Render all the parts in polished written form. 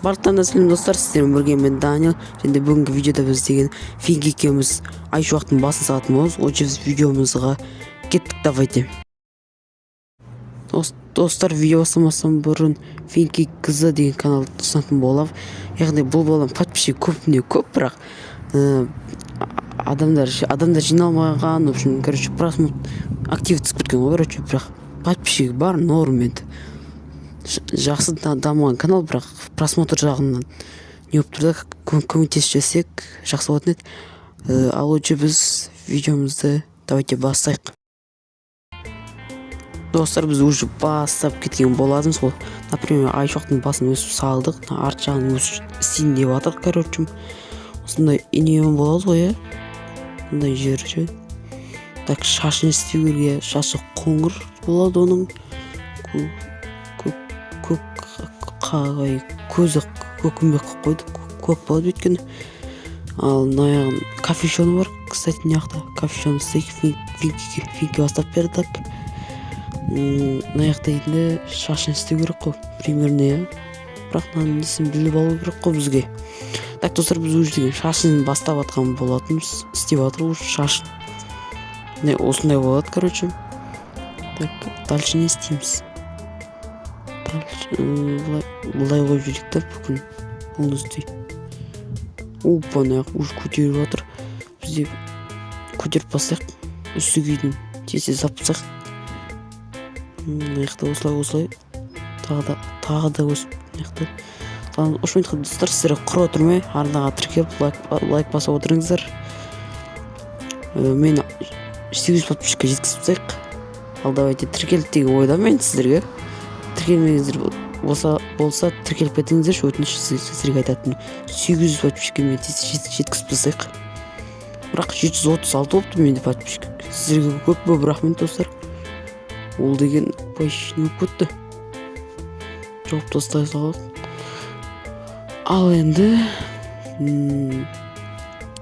Барлықтарына сәлем достар, сіздермен бірге мен Данил. Және бүгінгі видеода біз деген Финк екеуміз ай шуақтың басын сағатын боламыз. Осы видеомызға кеттік, давайте. Достар, видео бастамастан бұрын Финк қызы деген канал ұсынатын боламын. Яғни бұл балам подписчик көпіне көп, бірақ адамдар жиналмаған, в общем, короче, просмотр актив түсіп кеткен ғой, короче, бірақ подписчик бар, норм енді. Жақсы дамыған канал, бірақ просмотр жағынан не болып тұрды, көмектесіп жесек жақсы болатын еді. Ал өте біз видеомызды давайте бастайық. Достар, біз уже бастап кеткен болатынбыз ғой. Например, ай шуақтың басын өсіп салдық, арт жағын өсіп істейін деп жатырмық, короче. Осындай инемен болады ғой, мындай жері. Так, шашын істеу керек, шашы қоңыр болады оның. Көзі көкімбек қойдық, көк болады өйткені. Ал мына кофешоны бар, кстати, мынаяқта кофешон стейк Финкке бастап бердік. Мынаяқта енді шашын істеу керек қой, примерно, бірақ мынаның несін біліп алу керек қой бізге. Так, достар, біз уже деген шашын бастап атқан болатынбыз, істеп жатыр шашын. Осындай болады, короче. Так, дальше не істейміз. Бұлай қойып жүрек та бүкін полностью. Опа, наяқ уже көтеріп жатыр. Бізде көтеріп бассақ, үсті күйдің тез запсақ. Наяқта осылай. Тағы да өсіп. Ошымен достар, сіздер құры отырмай, арнаға тіркеп, лайк басып отырыңыздар. Мен 800 подписчикке жеткізіп тастайық. Ал давайте тіркелді деген ойдамын сіздерге. Тіркелмеңіздер болса тіркеліп кетіңіздер, өтініш сіздерге айтатын 800 подписчикке мен жеткізіп тастайық. Бірақ 736 болыпты менде подписчик. Сіздерге көп рахмет достар. Ол деген почти болып кетті. Жауып тастай салайық. Ал енді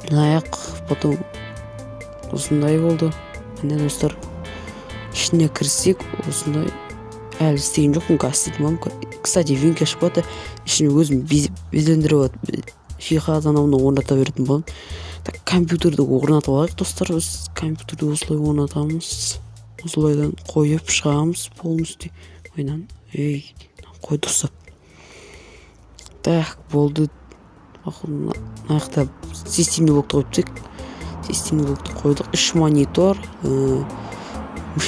аяқ потом осындай болды. Міне достар, ішіне кірсек осындай. Әлі істеген жоқпын, қазір мамка. Кстати, Финк ашпады, ішіне өзім безендіріп өт. Жиһаз анауына орната беретін болам. Так, компьютерді орнатып алайық, достар. Біз компьютерді осылай орнатамыз. Осылайдан қойып шығамыз полностью. Ойнан, қойды ұстап. Так, болды. Аяқта системді блокты қойыптек. Системді блокты қойдық. 3 монитор.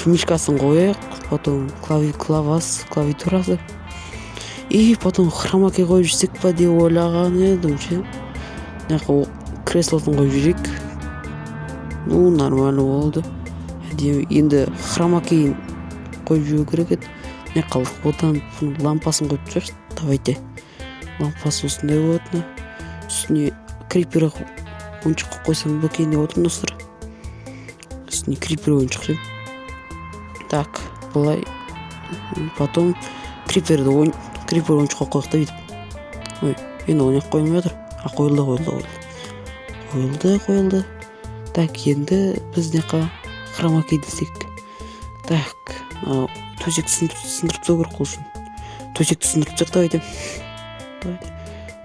Мишкасын қойық. Потом клавиатурасы. И потом хромакей қойып жүрсек па деп ойлаған едім ше. Креслосын қойып жүрек. Нормально болды. Енді хромакейін қойып жүру керек еді. Одан лампасын қойып жүрсек. Давайте. Лампасы осындай болады. Үстіне крипері ойыншық қойсам бөкейін деп отырмын достар. Үстіне крипері ойыншық жеп. Так, былай. Потом крипер ойыншыққа қойық та бүйтіп. Енді ойнақ қойылмай жатыр. Қойылды. Так, енді біз неқа хромакейді істейік. Так, төсекті сындырып тастау керек қой үшін. Төсекті сындырып тастау айтам.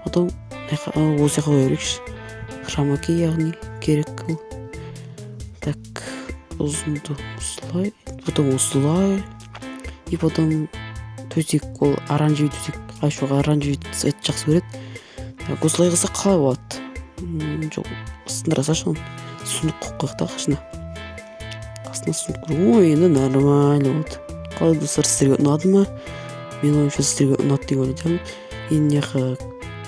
Потом осы жаққа қойырекші. Хромакей яғни керек. Так, ұзынды осылай. Потом осылай. И потом төсек, ол оранжевый төсек. Айшуға оранжевый цвет жақсы көреді. Так, осылай қылса қалай болады? Жоқ, сындыра салшы оны. Сундық қойық та қашына. Қасына сундық көріп. Енді нормально болды. Қалай достар, сіздерге ұнады ма? Мен ойымша сіздерге ұнады деп ойлайтамын. Енді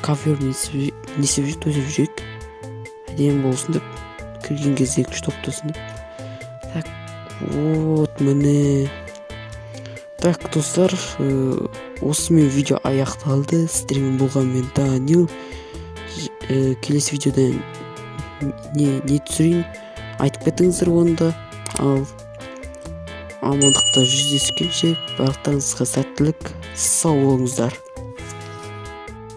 ковер несіп төсеп жүрек. Әдемі болсын деп. Кірген кезде 2 топтасын деп. Так, вот міне. Так, достар, осымен видео аяқталды. Сіздермен болған мен Данил. Келесі видеода не түсірейін айтып кетіңіздер онда. Ал амандықта жүздескенше барлықтарыңызға сәттілік, сау болыңыздар.